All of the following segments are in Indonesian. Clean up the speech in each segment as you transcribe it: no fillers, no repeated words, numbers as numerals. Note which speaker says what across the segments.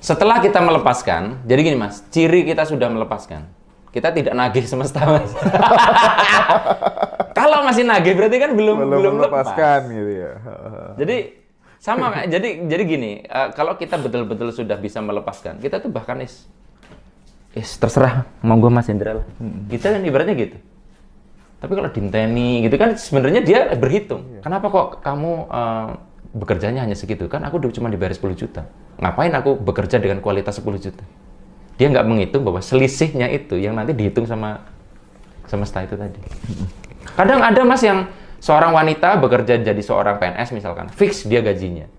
Speaker 1: Setelah kita melepaskan, jadi gini Mas, ciri kita sudah melepaskan. Kita tidak nagih semesta, Mas. Kalau masih nagih berarti kan belum
Speaker 2: melepaskan
Speaker 1: lepas.
Speaker 2: gitu ya.
Speaker 1: Jadi sama kayak jadi gini, kalau kita betul-betul sudah bisa melepaskan, kita tuh bahkan terserah mau gue Mas Hendra lah. Kita kan ibaratnya gitu. Tapi kalau dinteni gitu kan sebenarnya dia berhitung. Kenapa kok kamu bekerjanya hanya segitu? Kan aku udah cuma dibayar 10 juta. Ngapain aku bekerja dengan kualitas 10 juta? Dia nggak menghitung bahwa selisihnya itu yang nanti dihitung sama semesta itu tadi. Kadang ada Mas yang seorang wanita bekerja jadi seorang PNS misalkan, fix dia gajinya.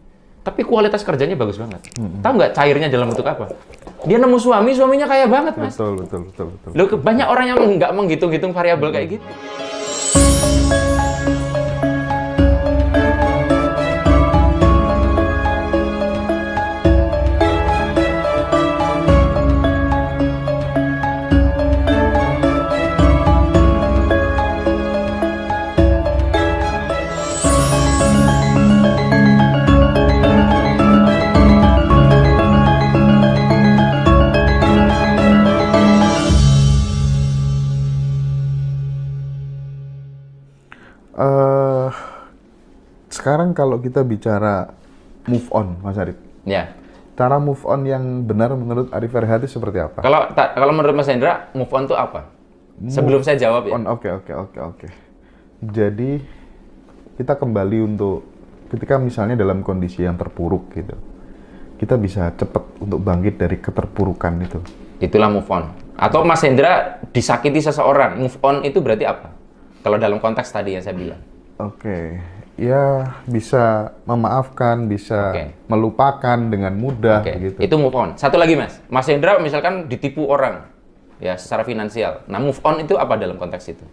Speaker 1: Tapi kualitas kerjanya bagus banget. Tahu nggak cairnya dalam bentuk apa? Dia nemu suaminya kaya banget, Mas.
Speaker 2: Betul.
Speaker 1: Loh, banyak orang yang nggak menghitung-hitung variabel kayak gitu.
Speaker 2: Sekarang kalau kita bicara move on, Mas Arif.
Speaker 1: Ya.
Speaker 2: Cara move on yang benar menurut Arif Ferhati seperti apa?
Speaker 1: Kalau menurut Mas Hendra, move on itu apa? Sebelum saya jawab ya.
Speaker 2: Oke. Jadi kita kembali untuk ketika misalnya dalam kondisi yang terpuruk gitu, kita bisa cepat untuk bangkit dari keterpurukan itu.
Speaker 1: Itulah move on. Atau Mas Hendra disakiti seseorang, move on itu berarti apa? Kalau dalam konteks tadi yang saya bilang.
Speaker 2: Oke. Ya bisa memaafkan, bisa melupakan dengan mudah gitu.
Speaker 1: Itu move on. Satu lagi Mas Hendra misalkan ditipu orang ya secara finansial. Nah move on itu apa dalam konteks itu?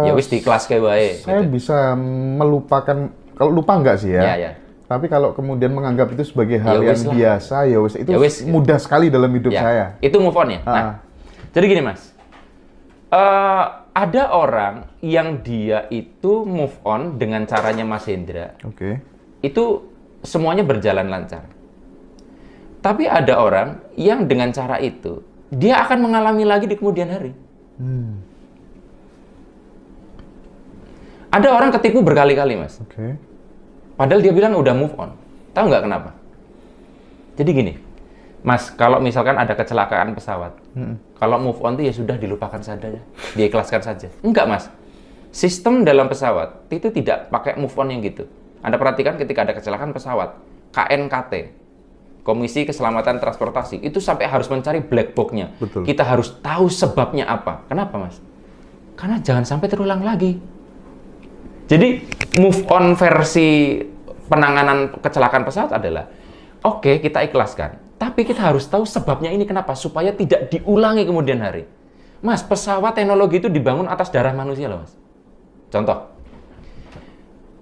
Speaker 1: Ya wis di kelas kayak wae.
Speaker 2: Saya
Speaker 1: gitu.
Speaker 2: bisa melupakan, kalau lupa enggak sih ya.
Speaker 1: Ya.
Speaker 2: Tapi kalau kemudian menganggap itu sebagai hal yang biasa, itu mudah sekali dalam hidup saya.
Speaker 1: Itu move on ya. Nah, jadi gini Mas. Ada orang yang dia itu move on dengan caranya Mas Hendra. Itu semuanya berjalan lancar. Tapi ada orang yang dengan cara itu, dia akan mengalami lagi di kemudian hari. Ada orang ketipu berkali-kali, Mas. Padahal dia bilang udah move on. Tahu nggak kenapa? Jadi gini, Mas, kalau misalkan ada kecelakaan pesawat, kalau move on itu ya sudah dilupakan saja, diikhlaskan saja. Enggak, Mas. Sistem dalam pesawat itu tidak pakai move on yang gitu. Anda perhatikan ketika ada kecelakaan pesawat, KNKT, Komisi Keselamatan Transportasi, itu sampai harus mencari black box-nya. Kita harus tahu sebabnya apa. Kenapa, Mas? Karena jangan sampai terulang lagi. Jadi, move on versi penanganan kecelakaan pesawat adalah, oke, kita ikhlaskan. Tapi kita harus tahu sebabnya ini kenapa, supaya tidak diulangi kemudian hari. Mas, pesawat teknologi itu dibangun atas darah manusia loh, Mas. Contoh,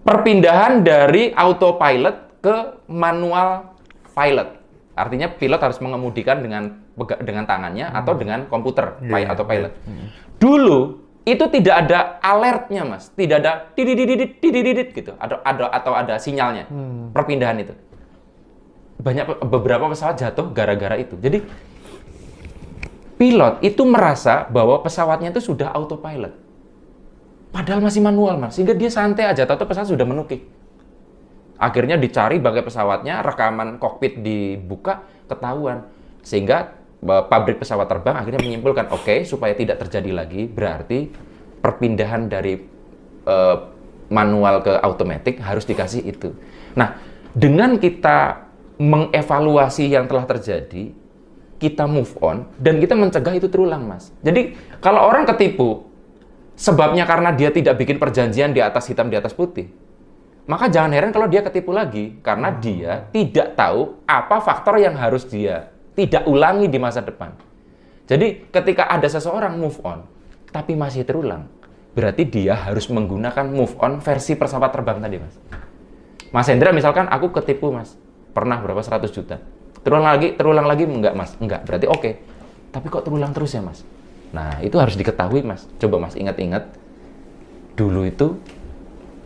Speaker 1: perpindahan dari autopilot ke manual pilot. Artinya pilot harus mengemudikan dengan tangannya atau dengan komputer, autopilot. Dulu, itu tidak ada alertnya, Mas. Tidak ada dididididididididid gitu. Atau ada sinyalnya, perpindahan itu. Beberapa pesawat jatuh gara-gara itu. Jadi pilot itu merasa bahwa pesawatnya itu sudah autopilot, padahal masih manual, Mas. Sehingga dia santai aja, tahu pesawat sudah menukik. Akhirnya dicari bangkai pesawatnya, rekaman kokpit dibuka, ketahuan. Sehingga pabrik pesawat terbang akhirnya menyimpulkan, oke, supaya tidak terjadi lagi, berarti perpindahan dari manual ke automatic harus dikasih itu. Nah, dengan kita mengevaluasi yang telah terjadi, kita move on, dan kita mencegah itu terulang, Mas. Jadi, kalau orang ketipu, sebabnya karena dia tidak bikin perjanjian di atas hitam, di atas putih, maka jangan heran kalau dia ketipu lagi, karena dia tidak tahu apa faktor yang harus dia tidak ulangi di masa depan. Jadi, ketika ada seseorang move on, tapi masih terulang, berarti dia harus menggunakan move on versi pesawat terbang tadi, Mas. Mas Hendra, misalkan aku ketipu, Mas. Pernah berapa 100 juta. Terulang lagi enggak, Mas? Enggak, berarti oke. Tapi kok terulang terus ya, Mas? Nah, itu harus diketahui, Mas. Coba Mas ingat-ingat. Dulu itu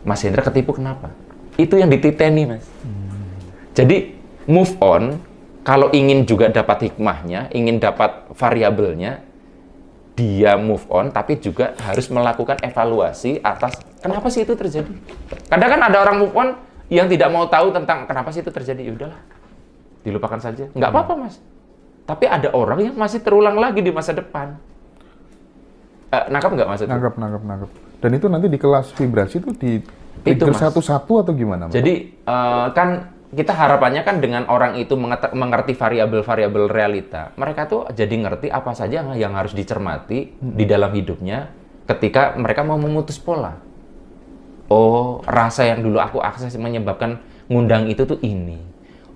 Speaker 1: Mas Hendra ketipu kenapa? Itu yang dititeni, Mas. Jadi, move on kalau ingin juga dapat hikmahnya, ingin dapat variabelnya, dia move on, tapi juga harus melakukan evaluasi atas kenapa sih itu terjadi. Kadang kan ada orang move on yang tidak mau tahu tentang kenapa sih itu terjadi. Ya udahlah, dilupakan saja. Nggak apa-apa, Mas. Tapi ada orang yang masih terulang lagi di masa depan. Nangkap nggak maksudnya?
Speaker 2: Nangkap. Dan itu nanti di kelas vibrasi itu di trigger satu-satu atau gimana, Mas?
Speaker 1: Jadi kan kita harapannya kan dengan orang itu mengerti variabel-variabel realita, mereka tuh jadi ngerti apa saja yang harus dicermati di dalam hidupnya ketika mereka mau memutus pola. Oh, rasa yang dulu aku akses menyebabkan ngundang itu tuh ini.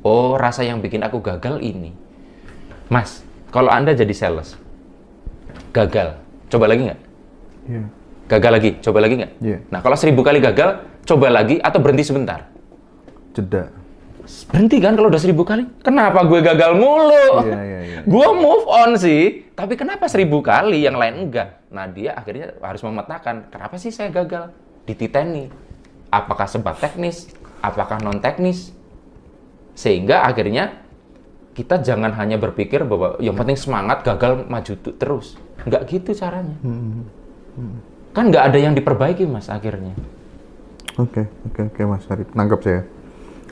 Speaker 1: Oh, rasa yang bikin aku gagal ini. Mas, kalau Anda jadi sales, gagal, coba lagi nggak?
Speaker 2: Iya.
Speaker 1: Gagal lagi, coba lagi nggak?
Speaker 2: Iya.
Speaker 1: Nah, kalau 1000 kali gagal, coba lagi atau berhenti sebentar?
Speaker 2: Jeda.
Speaker 1: Berhenti kan kalau udah 1000 kali? Kenapa gue gagal mulu?
Speaker 2: Iya.
Speaker 1: Gue move on sih, tapi kenapa 1000 kali yang lain enggak? Nah, dia akhirnya harus memetakan, kenapa sih saya gagal? Dititeni. Apakah sebab teknis? Apakah non teknis? Sehingga akhirnya kita jangan hanya berpikir bahwa yang penting semangat, gagal maju terus. Enggak gitu caranya. Kan nggak ada yang diperbaiki, Mas, akhirnya.
Speaker 2: Oke, Mas Arif. Nangkep saya.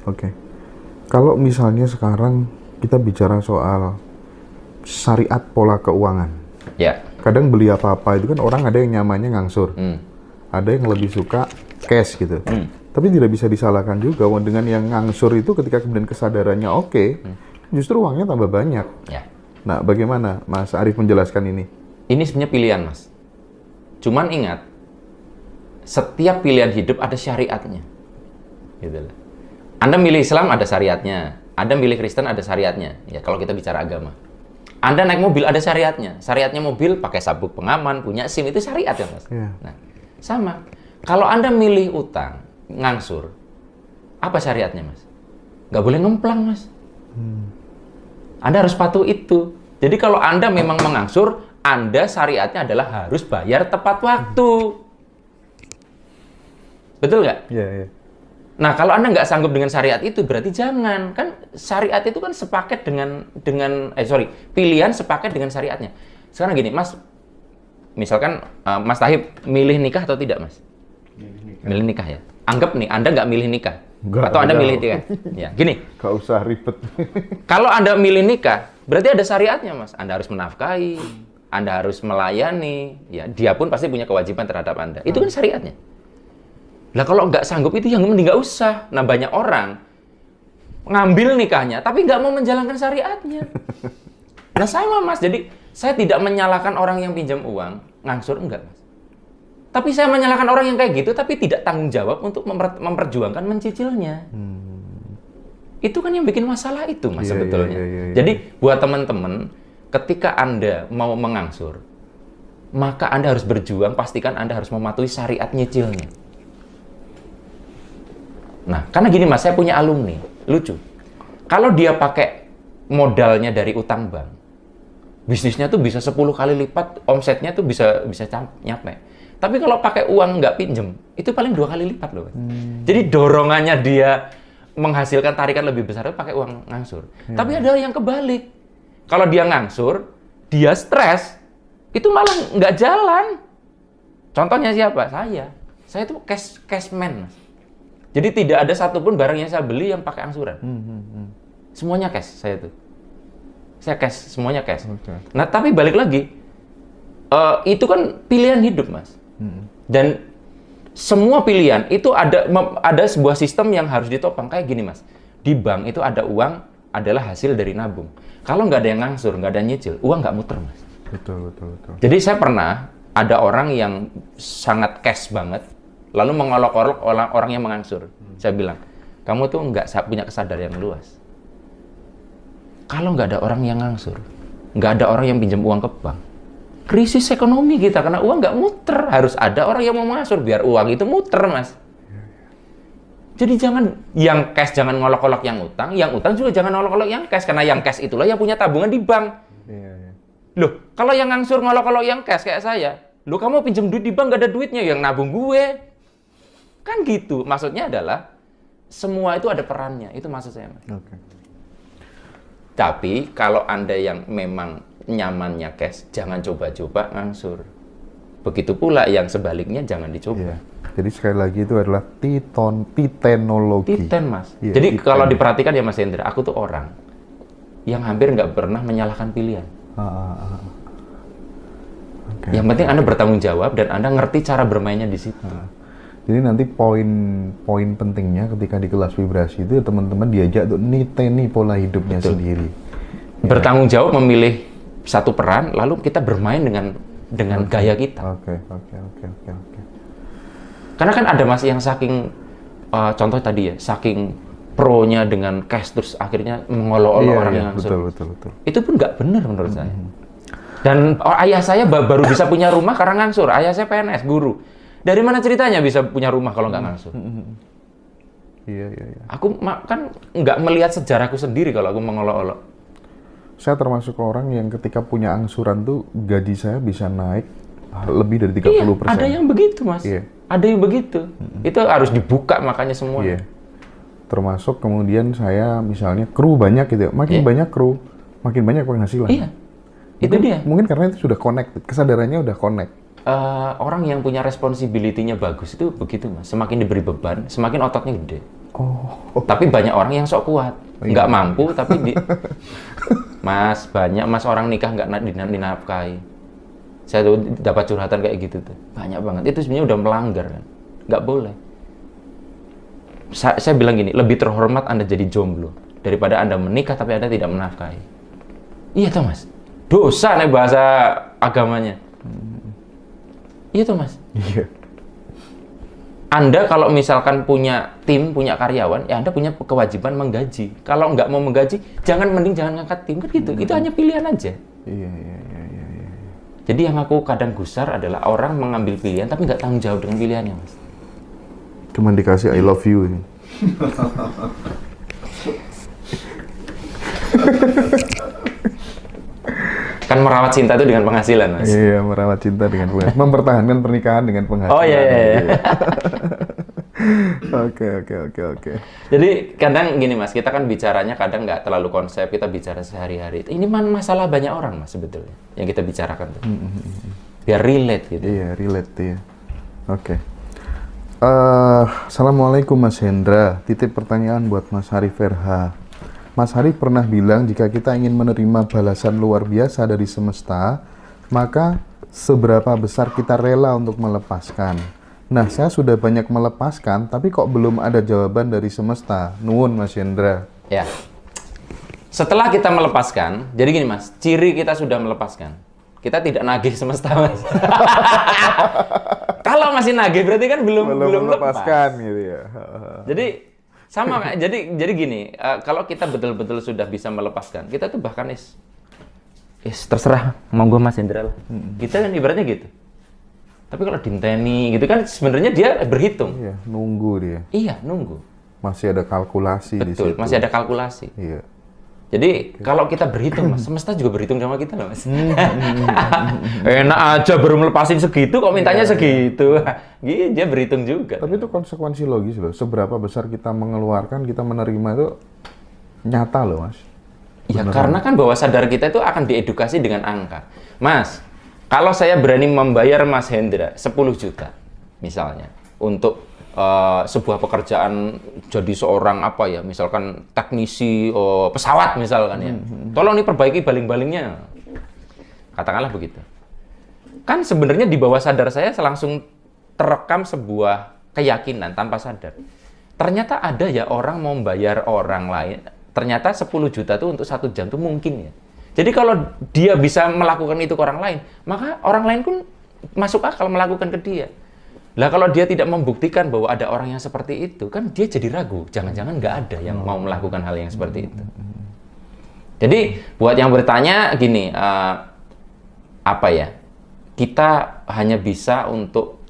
Speaker 2: Oke. Kalau misalnya sekarang kita bicara soal syariat pola keuangan.
Speaker 1: Ya.
Speaker 2: Kadang beli apa-apa itu kan orang ada yang nyamannya ngangsur. Ada yang lebih suka cash gitu. Tapi tidak bisa disalahkan juga dengan yang ngangsur itu ketika kemudian kesadarannya oke, justru uangnya tambah banyak.
Speaker 1: Ya.
Speaker 2: Nah, bagaimana Mas Arif menjelaskan ini?
Speaker 1: Ini sebenarnya pilihan, Mas. Cuman ingat, setiap pilihan hidup ada syariatnya. Gitu loh. Anda milih Islam ada syariatnya, Anda milih Kristen ada syariatnya. Ya kalau kita bicara agama. Anda naik mobil ada syariatnya. Syariatnya mobil pakai sabuk pengaman, punya SIM, itu syariat ya, Mas.
Speaker 2: Yeah.
Speaker 1: Nah, sama. Kalau Anda milih utang, ngangsur, apa syariatnya, Mas? Nggak boleh ngemplang, Mas. Anda harus patuh itu. Jadi kalau Anda memang mengangsur, Anda syariatnya adalah harus bayar tepat waktu. Betul nggak?
Speaker 2: Iya.
Speaker 1: Nah, kalau Anda nggak sanggup dengan syariat itu, berarti jangan. Kan syariat itu kan sepaket pilihan sepaket dengan syariatnya. Sekarang gini, Mas, misalkan Mas Tahib milih nikah atau tidak, Mas? Milih nikah ya. Anggap nih, Anda nggak milih nikah. Atau Anda milih nikah. Ya, gini.
Speaker 2: Nggak usah ribet.
Speaker 1: Kalau Anda milih nikah, berarti ada syariatnya, Mas. Anda harus menafkahi, Anda harus melayani, ya, dia pun pasti punya kewajiban terhadap Anda. Itu kan syariatnya. Lah kalau nggak sanggup itu yang mending nggak usah. Nah, banyak orang ngambil nikahnya, tapi nggak mau menjalankan syariatnya. Nah, sama, Mas. Jadi, saya tidak menyalahkan orang yang pinjam uang, ngangsur, enggak, Mas. Tapi saya menyalahkan orang yang kayak gitu, tapi tidak tanggung jawab untuk memperjuangkan mencicilnya. Itu kan yang bikin masalah itu, Mas, sebetulnya.
Speaker 2: Iya.
Speaker 1: Jadi, buat teman-teman, ketika Anda mau mengangsur, maka Anda harus berjuang, pastikan Anda harus mematuhi syariat nyicilnya. Nah, karena gini, Mas, saya punya alumni, lucu. Kalau dia pakai modalnya dari utang bank, bisnisnya tuh bisa 10 kali lipat, omsetnya tuh bisa nyampe. Tapi kalau pakai uang nggak pinjem, itu paling 2 kali lipat loh, Mas. Jadi dorongannya dia menghasilkan tarikan lebih besar itu pakai uang ngangsur. Tapi ada yang kebalik. Kalau dia ngangsur, dia stres, itu malah nggak jalan. Contohnya siapa? Saya tuh cashman, Mas. Jadi tidak ada satupun barang yang saya beli yang pakai angsuran. Semuanya cash saya tuh. Saya cash, semuanya cash.
Speaker 2: Okay.
Speaker 1: Nah, tapi balik lagi, itu kan pilihan hidup, Mas. Dan semua pilihan itu ada sebuah sistem yang harus ditopang. Kayak gini, Mas. Di bank itu ada uang adalah hasil dari nabung. Kalau nggak ada yang ngangsur, nggak ada nyicil, uang nggak muter, Mas.
Speaker 2: Betul.
Speaker 1: Jadi saya pernah ada orang yang sangat cash banget, lalu mengolok-olok orang yang mengangsur. Saya bilang, kamu tuh nggak punya kesadaran yang luas. Kalau nggak ada orang yang ngangsur, nggak ada orang yang pinjam uang ke bank, krisis ekonomi kita karena uang nggak muter. Harus ada orang yang mau mengangsur biar uang itu muter, Mas. Jadi jangan yang cash jangan ngolok-olok yang utang juga jangan ngolok-olok yang cash, karena yang cash itulah yang punya tabungan di bank.
Speaker 2: Iya.
Speaker 1: Loh, kalau yang ngangsur ngolok-olok yang cash kayak saya, loh kamu pinjam duit di bank nggak ada duitnya, yang nabung gue. Kan gitu. Maksudnya adalah semua itu ada perannya. Itu maksud saya, Mas.
Speaker 2: Oke.
Speaker 1: Tapi kalau Anda yang memang nyamannya cash, jangan coba-coba ngangsur. Begitu pula yang sebaliknya jangan dicoba.
Speaker 2: Iya. Jadi sekali lagi itu adalah titenologi.
Speaker 1: Titen, Mas.
Speaker 2: Iya,
Speaker 1: Jadi
Speaker 2: titen.
Speaker 1: kalau diperhatikan ya Mas Hendra, aku tuh orang yang hampir nggak pernah menyalahkan pilihan.
Speaker 2: Okay.
Speaker 1: Yang penting Anda bertanggung jawab dan Anda ngerti cara bermainnya di situ.
Speaker 2: Jadi nanti poin pentingnya ketika di kelas vibrasi itu teman-teman diajak untuk niteni pola hidupnya sendiri.
Speaker 1: Bertanggung jawab memilih satu peran, lalu kita bermain dengan gaya kita.
Speaker 2: Oke.
Speaker 1: Karena kan ada Mas yang saking, contoh tadi ya, saking pro-nya dengan cash terus akhirnya mengolok-olok orang yang ngangsur.
Speaker 2: Betul.
Speaker 1: Itu pun nggak benar menurut saya. Dan ayah saya baru bisa punya rumah karena ngangsur. Ayah saya PNS, guru. Dari mana ceritanya bisa punya rumah kalau nggak ngangsur?
Speaker 2: Iya.
Speaker 1: Aku kan nggak melihat sejarahku sendiri kalau aku mengolok-olok.
Speaker 2: Saya termasuk orang yang ketika punya angsuran tuh gaji saya bisa naik lebih dari 30%.
Speaker 1: Iya, ada yang begitu, Mas.
Speaker 2: Iya.
Speaker 1: Ada yang begitu. Itu harus dibuka makanya semua.
Speaker 2: Iya. Termasuk kemudian saya misalnya kru banyak gitu ya. Makin banyak kru, makin banyak penghasilan.
Speaker 1: Iya. Itu dia.
Speaker 2: Mungkin karena itu sudah connect, kesadarannya udah connect.
Speaker 1: Orang yang punya responsibility-nya bagus itu begitu, Mas. Semakin diberi beban, semakin ototnya gede. Tapi banyak orang yang sok kuat. Nggak mampu, tapi Mas, banyak Mas orang nikah nggak dinafkahi. Saya tuh dapat curhatan kayak gitu tuh. Banyak banget. Itu sebenarnya udah melanggar kan. Nggak boleh. Saya bilang gini, lebih terhormat Anda jadi jomblo daripada Anda menikah tapi Anda tidak menafkahi. Iya toh, Mas. Dosa nih bahasa agamanya. Iya toh, Mas.
Speaker 2: Iya.
Speaker 1: Anda kalau misalkan punya tim, punya karyawan, ya Anda punya kewajiban menggaji. Kalau nggak mau menggaji, mending jangan ngangkat tim kan gitu. Itu hanya pilihan aja.
Speaker 2: Iya.
Speaker 1: Jadi yang aku kadang gusar adalah orang mengambil pilihan tapi nggak tanggung jawab dengan pilihannya, Mas.
Speaker 2: Cuman dikasih I love you ini.
Speaker 1: Kan merawat cinta itu dengan penghasilan, Mas.
Speaker 2: Iya, merawat cinta dengan penghasilan. Mempertahankan pernikahan dengan penghasilan.
Speaker 1: Oh iya.
Speaker 2: Oke.
Speaker 1: Jadi kadang gini, Mas, kita kan bicaranya kadang nggak terlalu konsep, kita bicara sehari-hari. Ini masalah banyak orang, Mas, sebetulnya yang kita bicarakan tuh. Biar relate gitu.
Speaker 2: Iya, relate ya. Oke. Assalamualaikum Mas Hendra. Titip pertanyaan buat Mas Harif RH. Mas Harif pernah bilang jika kita ingin menerima balasan luar biasa dari semesta, maka seberapa besar kita rela untuk melepaskan. Nah, saya sudah banyak melepaskan, tapi kok belum ada jawaban dari semesta. Nuwun Mas Hendra.
Speaker 1: Ya. Setelah kita melepaskan, jadi gini Mas, ciri kita sudah melepaskan. Kita tidak nagih semesta, Mas. Kalau masih nagih berarti kan belum
Speaker 2: melepaskan
Speaker 1: lepas.
Speaker 2: gitu ya.
Speaker 1: Jadi sama kan? Jadi gini, kalau kita betul-betul sudah bisa melepaskan, kita tuh bahkan terserah monggo Mas Hendra lah. Kita kan ibaratnya gitu. Tapi kalau dinteni gitu kan sebenarnya dia berhitung.
Speaker 2: Iya, nunggu dia.
Speaker 1: Iya, nunggu.
Speaker 2: Masih ada kalkulasi di situ.
Speaker 1: Betul, masih ada kalkulasi.
Speaker 2: Iya.
Speaker 1: Jadi kalau kita berhitung, Mas, semesta juga berhitung sama kita loh, Mas. Enak aja baru melepasin segitu, kok mintanya segitu. Gitu, dia berhitung juga.
Speaker 2: Tapi itu konsekuensi logis loh. Seberapa besar kita mengeluarkan, kita menerima itu nyata loh, Mas.
Speaker 1: Ya, karena kan bawah sadar kita itu akan diedukasi dengan angka. Mas, kalau saya berani membayar Mas Hendra 10 juta, misalnya, untuk sebuah pekerjaan jadi seorang misalkan teknisi pesawat misalkan ya. Tolong nih perbaiki baling-balingnya. Katakanlah begitu. Kan sebenarnya di bawah sadar saya langsung terekam sebuah keyakinan tanpa sadar. Ternyata ada ya orang mau membayar orang lain. Ternyata 10 juta itu untuk 1 jam itu mungkin ya. Jadi kalau dia bisa melakukan itu ke orang lain, maka orang lain pun masuk akal melakukan ke dia. Lah kalau dia tidak membuktikan bahwa ada orang yang seperti itu, kan dia jadi ragu. Jangan-jangan nggak ada yang mau melakukan hal yang seperti itu. Jadi buat yang bertanya gini, kita hanya bisa untuk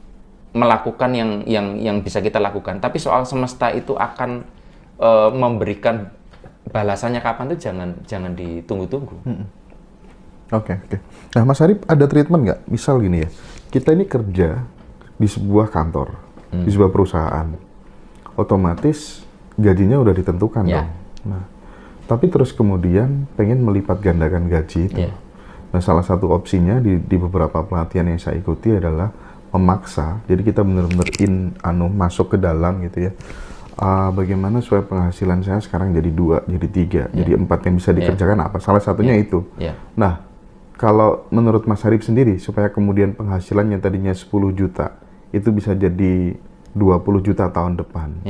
Speaker 1: melakukan yang bisa kita lakukan. Tapi soal semesta itu akan memberikan balasannya kapan tuh jangan ditunggu-tunggu.
Speaker 2: Oke. Nah, Mas Harif ada treatment nggak? Misal gini ya, kita ini kerja di sebuah kantor, di sebuah perusahaan, otomatis gajinya udah ditentukan dong. Nah, tapi terus kemudian pengen melipat gandakan gaji itu.
Speaker 1: Iya.
Speaker 2: Nah, salah satu opsinya di beberapa pelatihan yang saya ikuti adalah memaksa. Jadi kita benar-benar masuk ke dalam gitu ya. Bagaimana supaya penghasilan saya sekarang jadi 2, jadi 3, jadi 4 yang bisa dikerjakan apa? Salah satunya itu. Nah, kalau menurut Mas Harif sendiri, supaya kemudian penghasilan yang tadinya 10 juta, itu bisa jadi 20 juta tahun depan.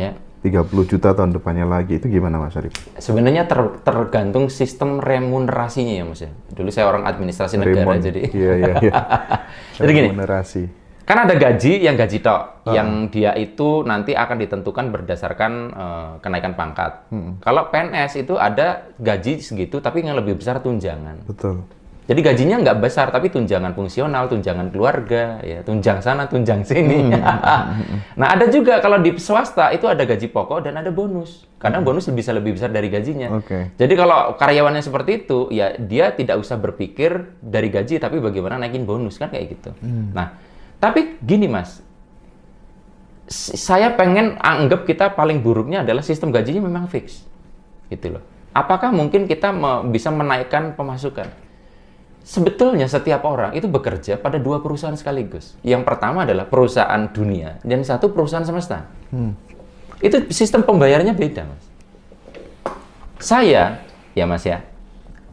Speaker 2: 30 juta tahun depannya lagi, itu gimana Mas Harif?
Speaker 1: Sebenarnya tergantung sistem remunerasinya ya Mas ya. Dulu saya orang administrasi negara jadi.
Speaker 2: Iya.
Speaker 1: Jadi gini.
Speaker 2: Remunerasi.
Speaker 1: Kan ada gaji tok, yang dia itu nanti akan ditentukan berdasarkan kenaikan pangkat. Kalau PNS itu ada gaji segitu, tapi yang lebih besar tunjangan.
Speaker 2: Betul.
Speaker 1: Jadi gajinya nggak besar, tapi tunjangan fungsional, tunjangan keluarga, ya tunjang sana, tunjang sini. Nah, ada juga kalau di swasta itu ada gaji pokok dan ada bonus. Kadang bonus bisa lebih besar dari gajinya. Jadi kalau karyawannya seperti itu, ya dia tidak usah berpikir dari gaji, tapi bagaimana naikin bonus, kan kayak gitu. Nah, tapi gini Mas, saya pengen anggap kita paling buruknya adalah sistem gajinya memang fix, gitu loh. Apakah mungkin kita bisa menaikkan pemasukan? Sebetulnya setiap orang itu bekerja pada 2 perusahaan sekaligus. Yang pertama adalah perusahaan dunia dan satu perusahaan semesta. Itu sistem pembayarannya beda, Mas. Saya, ya Mas ya,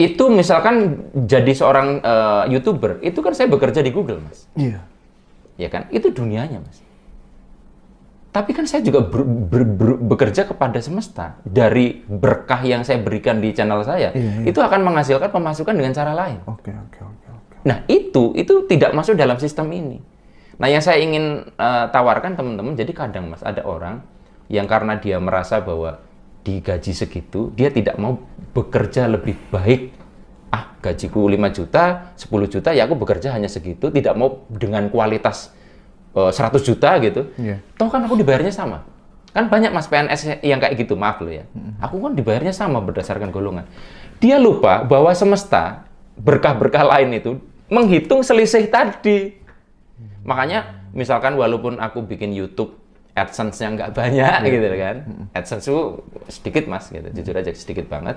Speaker 1: itu misalkan jadi seorang YouTuber, itu kan saya bekerja di Google, Mas.
Speaker 2: Iya.
Speaker 1: Ya kan? Itu dunianya, Mas. Tapi kan saya juga bekerja kepada semesta. Dari berkah yang saya berikan di channel saya, itu akan menghasilkan pemasukan dengan cara lain.
Speaker 2: Oke.
Speaker 1: Nah, itu tidak masuk dalam sistem ini. Nah, yang saya ingin tawarkan teman-teman, jadi kadang Mas, ada orang yang karena dia merasa bahwa digaji segitu, dia tidak mau bekerja lebih baik. Gajiku 5 juta, 10 juta, ya aku bekerja hanya segitu, tidak mau dengan kualitas 100 juta gitu. Toh kan aku dibayarnya sama. Kan banyak Mas PNS yang kayak gitu, maaf loh ya. Aku kan dibayarnya sama berdasarkan golongan. Dia lupa bahwa semesta, berkah-berkah lain itu menghitung selisih tadi. Makanya misalkan walaupun aku bikin YouTube AdSense-nya nggak banyak gitu kan. AdSense itu sedikit Mas gitu, jujur aja sedikit banget.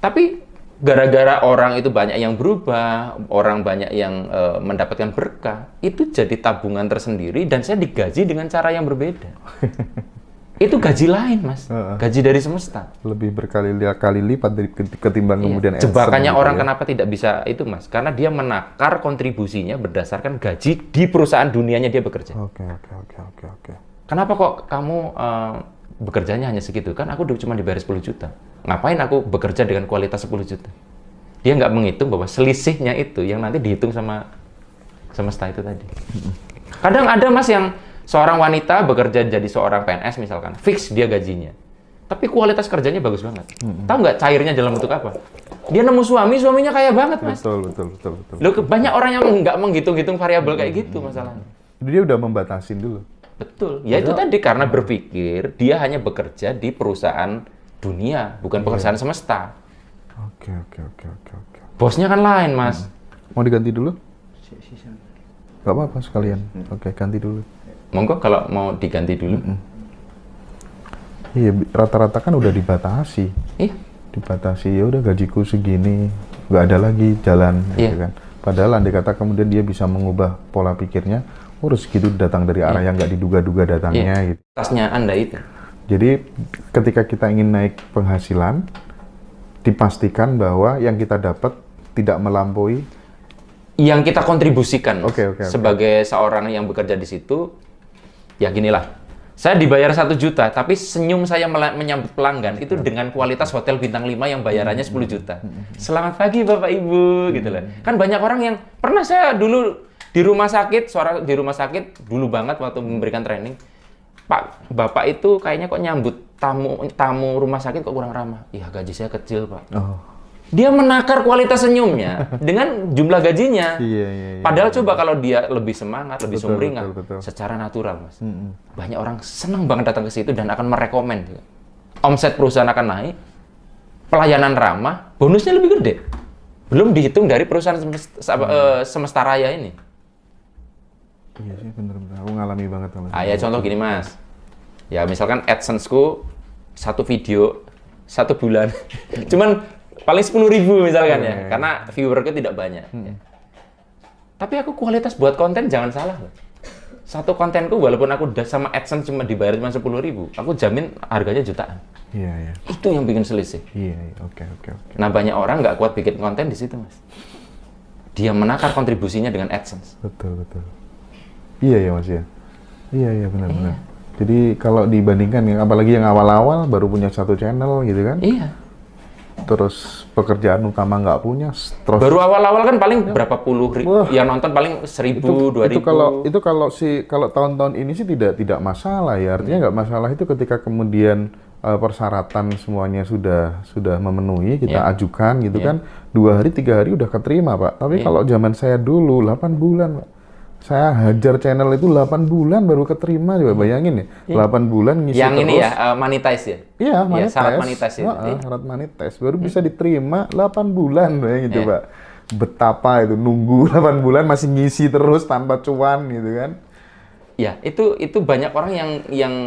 Speaker 1: Tapi gara-gara orang itu banyak yang berubah, orang banyak yang mendapatkan berkah, itu jadi tabungan tersendiri dan saya digaji dengan cara yang berbeda. Itu gaji lain, Mas. Gaji dari semesta.
Speaker 2: Lebih berkali-kali lipat dari ketimbang kemudian
Speaker 1: jebakannya orang kenapa tidak bisa itu, Mas? Karena dia menakar kontribusinya berdasarkan gaji di perusahaan dunianya dia bekerja.
Speaker 2: Oke.
Speaker 1: Kenapa kok kamu bekerjanya hanya segitu? Kan aku cuma dibayar 10 juta. Ngapain aku bekerja dengan kualitas 10 juta? Dia nggak menghitung bahwa selisihnya itu yang nanti dihitung sama semesta itu tadi. Kadang ada Mas yang seorang wanita bekerja jadi seorang PNS misalkan, fix dia gajinya. Tapi kualitas kerjanya bagus banget. Tahu nggak cairnya dalam bentuk apa? Dia nemu suaminya kaya banget, Mas.
Speaker 2: Betul.
Speaker 1: Loh, banyak orang yang nggak menghitung-hitung variabel kayak gitu masalahnya.
Speaker 2: Dia udah membatasin dulu.
Speaker 1: Betul. Ya itu tadi karena berpikir dia hanya bekerja di perusahaan dunia, bukan pekerjaan semesta.
Speaker 2: Oke.
Speaker 1: Bosnya kan lain, Mas.
Speaker 2: Mau diganti dulu? Gak apa-apa sekalian. Oke, ganti dulu.
Speaker 1: Monggo kalau mau diganti dulu.
Speaker 2: Iya, rata-rata kan udah dibatasi.
Speaker 1: Iya.
Speaker 2: Dibatasi, ya udah gajiku segini, nggak ada lagi jalan, gitu kan. Padahal andai kata kemudian dia bisa mengubah pola pikirnya, rezeki itu datang dari arah yang nggak diduga-duga datangnya, gitu.
Speaker 1: Tasnya Anda itu.
Speaker 2: Jadi ketika kita ingin naik penghasilan, dipastikan bahwa yang kita dapat tidak melampaui
Speaker 1: yang kita kontribusikan.
Speaker 2: Oke.
Speaker 1: Sebagai seorang yang bekerja di situ, ya ginilah. Saya dibayar 1 juta, tapi senyum saya menyambut pelanggan itu dengan kualitas hotel bintang 5 yang bayarannya 10 juta. Selamat pagi Bapak Ibu, gitu loh. Kan banyak orang yang pernah saya dulu di rumah sakit dulu banget waktu memberikan training. Pak, Bapak itu kayaknya kok nyambut tamu rumah sakit kok kurang ramah. Ya gaji saya kecil, Pak. Dia menakar kualitas senyumnya dengan jumlah gajinya.
Speaker 2: Iya.
Speaker 1: Padahal coba kalau dia lebih semangat, lebih sumringah,
Speaker 2: betul.
Speaker 1: secara natural, Mas. Banyak orang senang banget datang ke situ dan akan merekomen. Omset perusahaan akan naik, pelayanan ramah, bonusnya lebih gede. Belum dihitung dari perusahaan semesta raya ini.
Speaker 2: Iya sih, bener-bener. Aku ngalami banget.
Speaker 1: Ya contoh gini, Mas. Ya misalkan AdSense-ku satu video 1 bulan. Cuman paling 10.000 misalkan ya, karena viewerku tidak banyak. Ya. Tapi aku kualitas buat konten jangan salah loh. Satu kontenku walaupun aku udah sama AdSense cuma dibayar cuma 10.000, aku jamin harganya jutaan.
Speaker 2: Iya.
Speaker 1: Itu yang bikin selisih.
Speaker 2: Iya. Oke.
Speaker 1: Nah banyak orang nggak kuat bikin konten di situ mas. Dia menakar kontribusinya dengan AdSense.
Speaker 2: Betul. Iya ya mas ya. Iya benar. Jadi kalau dibandingkan yang apalagi yang awal-awal baru punya 1 channel gitu kan?
Speaker 1: Iya.
Speaker 2: Terus pekerjaan utama nggak punya, terus
Speaker 1: Baru awal-awal kan paling berapa puluh ribu, yang nonton paling 1.000, 2.000.
Speaker 2: Kalau tahun-tahun ini sih tidak masalah ya, artinya nggak masalah itu ketika kemudian persyaratan semuanya sudah memenuhi, kita ajukan gitu kan, 2 hari 3 hari udah keterima Pak. Tapi kalau zaman saya dulu 8 bulan Pak. Saya hajar channel itu 8 bulan baru keterima, coba bayangin ya. 8 bulan ngisi
Speaker 1: yang
Speaker 2: terus.
Speaker 1: Yang ini ya, monetize ya?
Speaker 2: Iya, monetize.
Speaker 1: Syarat monetize ya?
Speaker 2: Syarat monetize. Baru bisa diterima 8 bulan, bayangin coba. Betapa itu, nunggu 8 bulan masih ngisi terus tanpa cuan gitu kan.
Speaker 1: Ya, itu banyak orang yang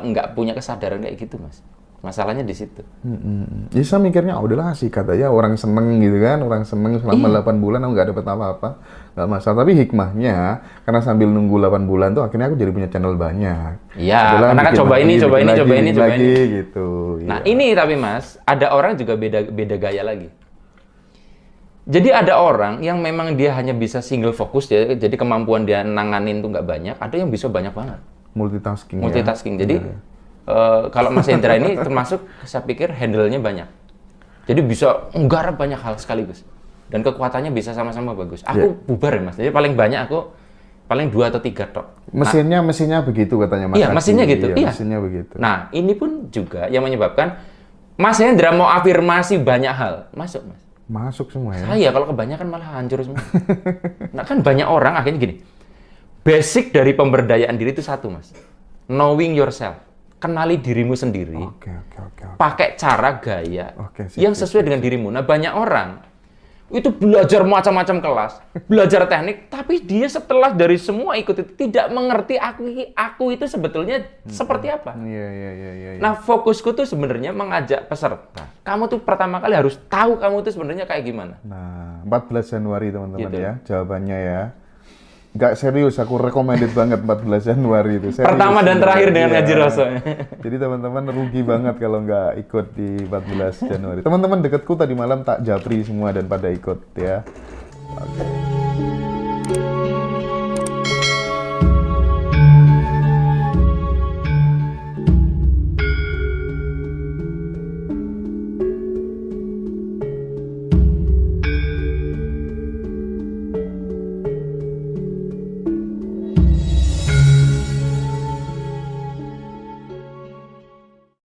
Speaker 1: nggak punya kesadaran kayak gitu, Mas. Masalahnya di situ.
Speaker 2: Jadi saya mikirnya, udahlah sikat aja, orang seneng gitu kan, orang seneng selama 8 bulan aku nggak dapat apa-apa, nggak masalah. Tapi hikmahnya, karena sambil nunggu 8 bulan tuh akhirnya aku jadi punya channel banyak.
Speaker 1: Iya, karena kan coba ini
Speaker 2: gitu.
Speaker 1: Nah ini tapi Mas, ada orang juga beda gaya lagi. Jadi ada orang yang memang dia hanya bisa single fokus, jadi kemampuan dia nanganin tuh nggak banyak, ada yang bisa banyak banget. Multitasking. Jadi kalau Mas Hendra ini termasuk, saya pikir handle-nya banyak. Jadi bisa menggarap banyak hal sekaligus. Dan kekuatannya bisa sama-sama bagus. Aku bubar ya Mas, jadi paling banyak aku paling 2 atau 3 tok.
Speaker 2: Mesinnya begitu katanya Mas.
Speaker 1: Iya, mesinnya gitu. Iya.
Speaker 2: Mesinnya begitu.
Speaker 1: Nah, ini pun juga yang menyebabkan Mas Hendra mau afirmasi banyak hal. Masuk Mas.
Speaker 2: Masuk semua ya?
Speaker 1: Saya kalau kebanyakan malah hancur semua. Nah kan banyak orang akhirnya gini, basic dari pemberdayaan diri itu satu Mas. Knowing yourself. Kenali dirimu sendiri, pakai cara gaya yang sesuai dengan dirimu. Nah banyak orang itu belajar macam-macam kelas, belajar teknik, tapi dia setelah dari semua ikut itu tidak mengerti aku itu sebetulnya seperti apa.
Speaker 2: Iya.
Speaker 1: Nah fokusku tuh sebenarnya mengajak peserta. Kamu tuh pertama kali harus tahu kamu tuh sebenarnya kayak gimana.
Speaker 2: Nah 14 Januari teman-teman
Speaker 1: Gitu.
Speaker 2: ya, jawabannya ya. Nggak serius, aku recommended banget 14 Januari itu. Serius,
Speaker 1: pertama dan terakhir dengan ngaji Rasul.
Speaker 2: Jadi teman-teman rugi banget kalau nggak ikut di 14 Januari. Teman-teman dekatku tadi malam tak japri semua dan pada ikut ya. Oke.